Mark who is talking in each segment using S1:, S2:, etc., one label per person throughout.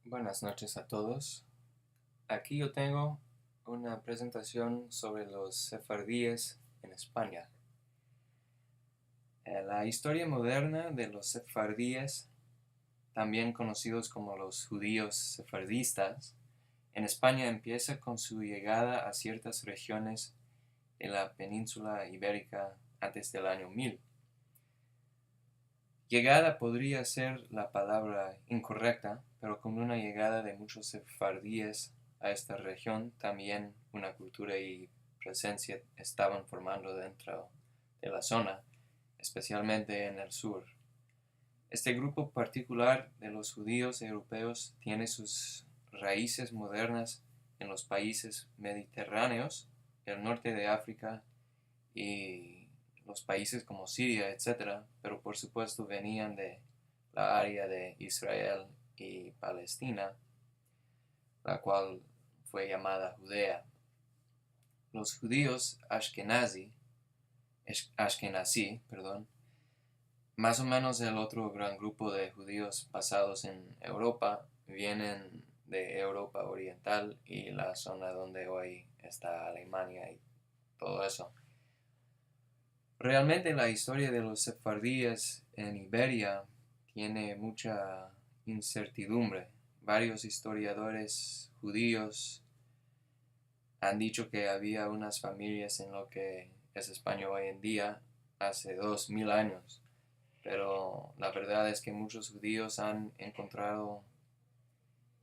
S1: Buenas noches a todos. Aquí yo tengo una presentación sobre los sefardíes en España. La historia moderna de los sefardíes, también conocidos como los judíos sefardistas, en España empieza con su llegada a ciertas regiones de la península ibérica antes del año 1000. Llegada podría ser la palabra incorrecta, pero con una llegada de muchos sefardíes a esta región, también una cultura y presencia estaban formando dentro de la zona, especialmente en el sur. Este grupo particular de los judíos europeos tiene sus raíces modernas en los países mediterráneos, el norte de África y los países como Siria, etc., pero por supuesto venían de la área de Israel y Palestina, la cual fue llamada Judea. Los judíos Ashkenazí, más o menos el otro gran grupo de judíos basados en Europa, vienen de Europa Oriental y la zona donde hoy está Alemania y todo eso. Realmente la historia de los sefardíes en Iberia tiene mucha incertidumbre. Varios historiadores judíos han dicho que había unas familias en lo que es España hoy en día hace 2000 años, pero la verdad es que muchos judíos han encontrado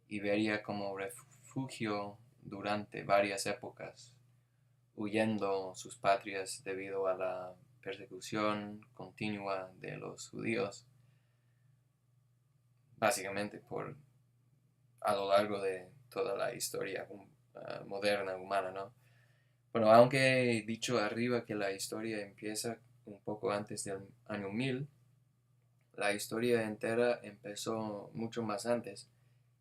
S1: Iberia como refugio durante varias épocas, huyendo sus patrias debido a la persecución continua de los judíos, básicamente a lo largo de toda la historia moderna humana, ¿no? Bueno, aunque he dicho arriba que la historia empieza un poco antes del año 1000, la historia entera empezó mucho más antes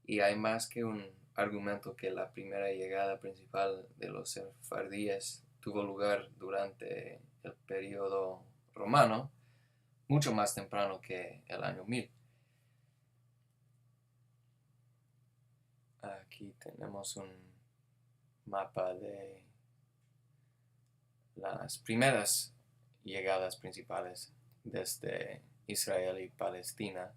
S1: y hay más que un argumento que la primera llegada principal de los sefardíes tuvo lugar durante el periodo romano, mucho más temprano que el año 1000. Aquí tenemos un mapa de las primeras llegadas principales desde Israel y Palestina.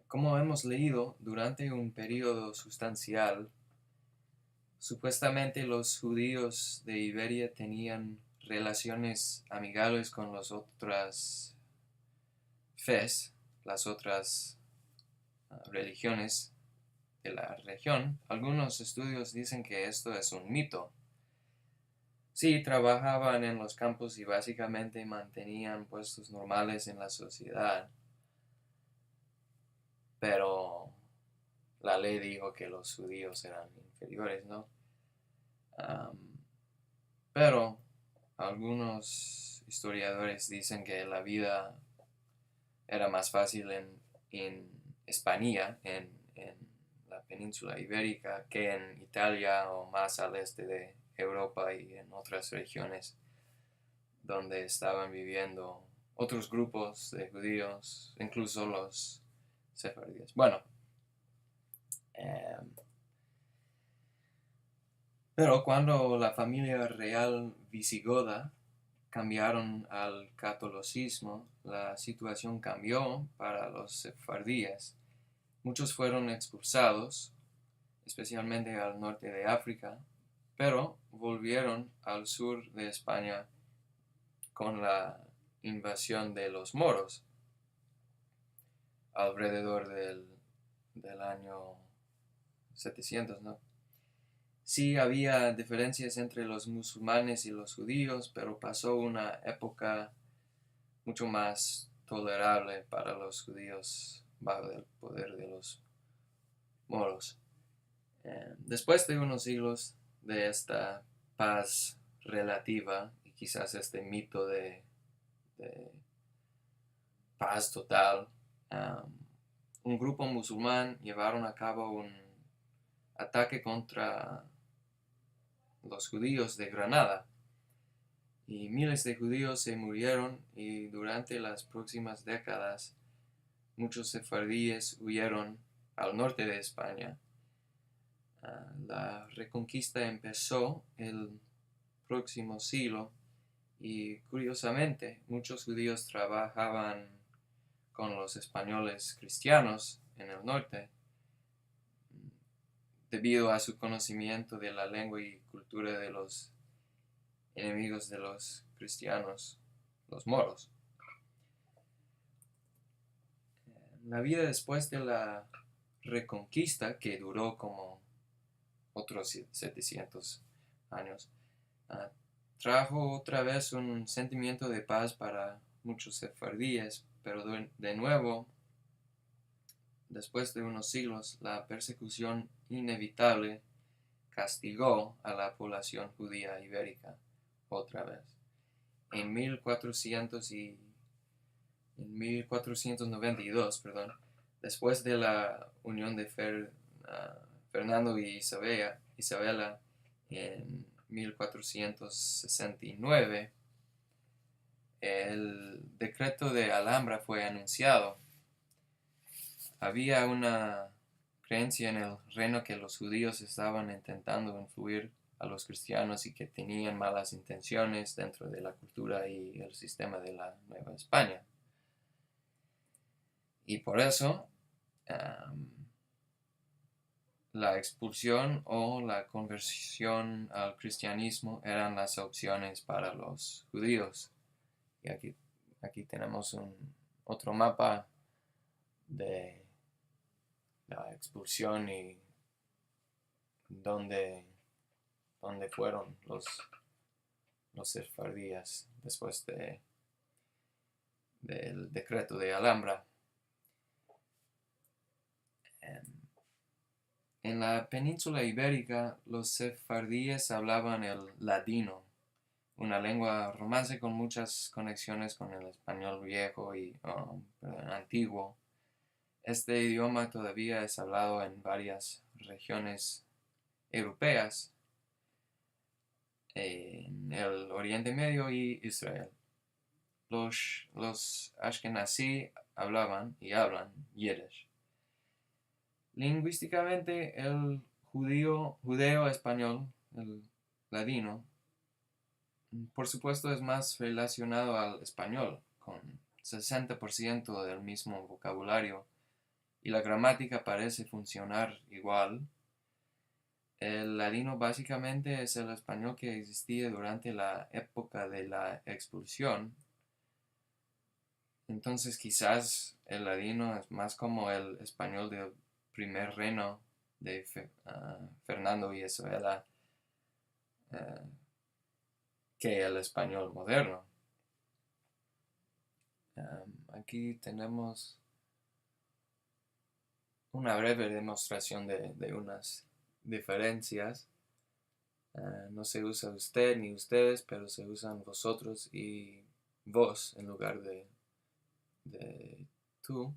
S1: Como hemos leído, durante un periodo sustancial, supuestamente los judíos de Iberia tenían relaciones amigables con las otras fes, las otras religiones de la región. Algunos estudios dicen que esto es un mito. Sí, trabajaban en los campos y básicamente mantenían puestos normales en la sociedad, pero la ley dijo que los judíos eran inferiores, ¿no? Pero algunos historiadores dicen que la vida era más fácil en España, en la península ibérica, que en Italia o más al este de Europa y en otras regiones donde estaban viviendo otros grupos de judíos, incluso los sefardíes. Bueno, pero cuando la familia real visigoda cambiaron al catolicismo, la situación cambió para los sefardíes. Muchos fueron expulsados, especialmente al norte de África, pero volvieron al sur de España con la invasión de los moros alrededor del año 700, ¿no? Sí había diferencias entre los musulmanes y los judíos, pero pasó una época mucho más tolerable para los judíos bajo el poder de los moros. Después de unos siglos de esta paz relativa y quizás este mito de paz total, un grupo musulmán llevaron a cabo un ataque contra los judíos de Granada. y miles de judíos se murieron y durante las próximas décadas muchos sefardíes huyeron al norte de España. La reconquista empezó el próximo siglo y curiosamente muchos judíos trabajaban con los españoles cristianos en el norte debido a su conocimiento de la lengua y cultura de los enemigos de los cristianos, los moros. La vida después de la reconquista, que duró como otros 700 años, trajo otra vez un sentimiento de paz para muchos sefardíes, pero de nuevo, después de unos siglos, la persecución inevitable castigó a la población judía ibérica otra vez. En 1492, después de la unión de Fernando y Isabela en 1469, el decreto de Alhambra fue anunciado. Había una creencia en el reino que los judíos estaban intentando influir a los cristianos y que tenían malas intenciones dentro de la cultura y el sistema de la Nueva España. Y por eso la expulsión o la conversión al cristianismo eran las opciones para los judíos. Y aquí tenemos otro mapa de la expulsión y dónde fueron los sefardíes después del decreto de Alhambra. En la península ibérica, los sefardíes hablaban el ladino, una lengua romance con muchas conexiones con el español viejo y antiguo. Este idioma todavía es hablado en varias regiones europeas, en el Oriente Medio y Israel. Los Ashkenazí hablaban y hablan Yiddish. Lingüísticamente, el judeo-español, el ladino, por supuesto es más relacionado al español, con 60% del mismo vocabulario, y la gramática parece funcionar igual. El ladino básicamente es el español que existía durante la época de la expulsión. Entonces quizás el ladino es más como el español del primer reino de Fernando y Isabela que el español moderno. Aquí tenemos una breve demostración de unas diferencias. No se usa usted ni ustedes, pero se usan vosotros y vos en lugar de tú.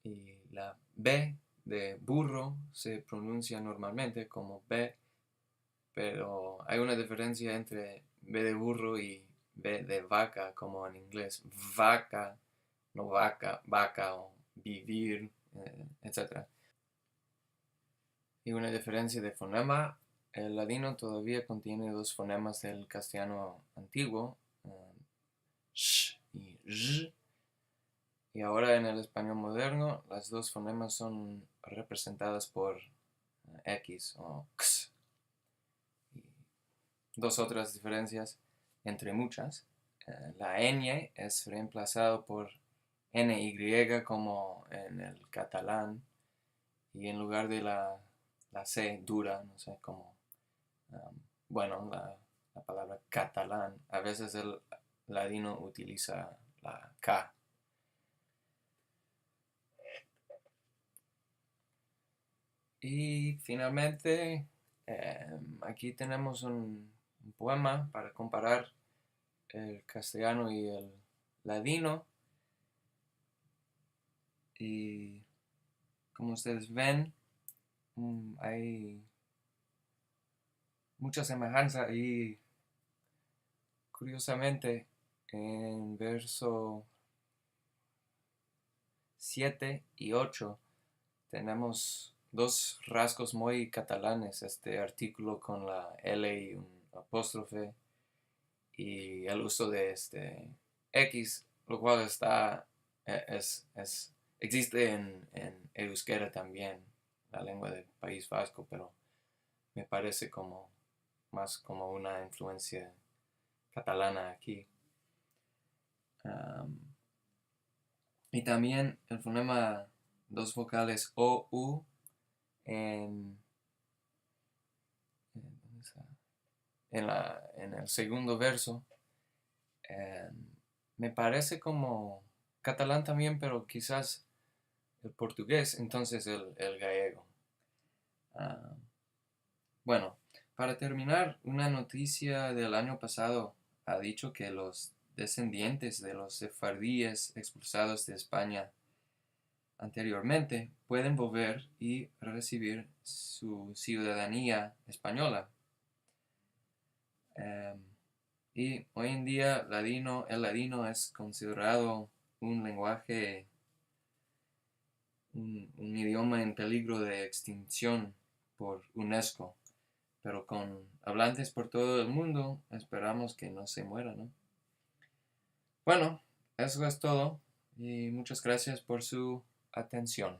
S1: Y la B de burro se pronuncia normalmente como B, pero hay una diferencia entre B de burro y B de vaca, como en inglés. Vaca, no vaca, vaca o vivir, etc. Y una diferencia de fonema. El ladino todavía contiene dos fonemas del castellano antiguo, sh y z. Y ahora en el español moderno, las dos fonemas son representadas por X o X. Y dos otras diferencias, entre muchas. La ñ es reemplazado por NY como en el catalán. Y en lugar de la C dura, no sé cómo. La palabra catalán. A veces el ladino utiliza la K. Y finalmente, aquí tenemos un poema para comparar el castellano y el ladino. Y como ustedes ven, hay mucha semejanza y Curiosamente, en verso 7 y 8 tenemos dos rasgos muy catalanes, este artículo con la L y un apóstrofe y el uso de este X, lo cual existe en euskera también, la lengua del País Vasco, pero me parece como más como una influencia catalana aquí. Um, y también el fonema dos vocales O, U en, en el segundo verso. eh, Me parece como catalán también, pero quizás el portugués, entonces el gallego. Ah, bueno, para terminar, una noticia del año pasado ha dicho que los descendientes de los sefardíes expulsados de España anteriormente pueden volver y recibir su ciudadanía española. Y hoy en día el ladino es considerado un lenguaje, un idioma en peligro de extinción por UNESCO, pero con hablantes por todo el mundo esperamos que no se muera, ¿no? Bueno, eso es todo y muchas gracias por su atención.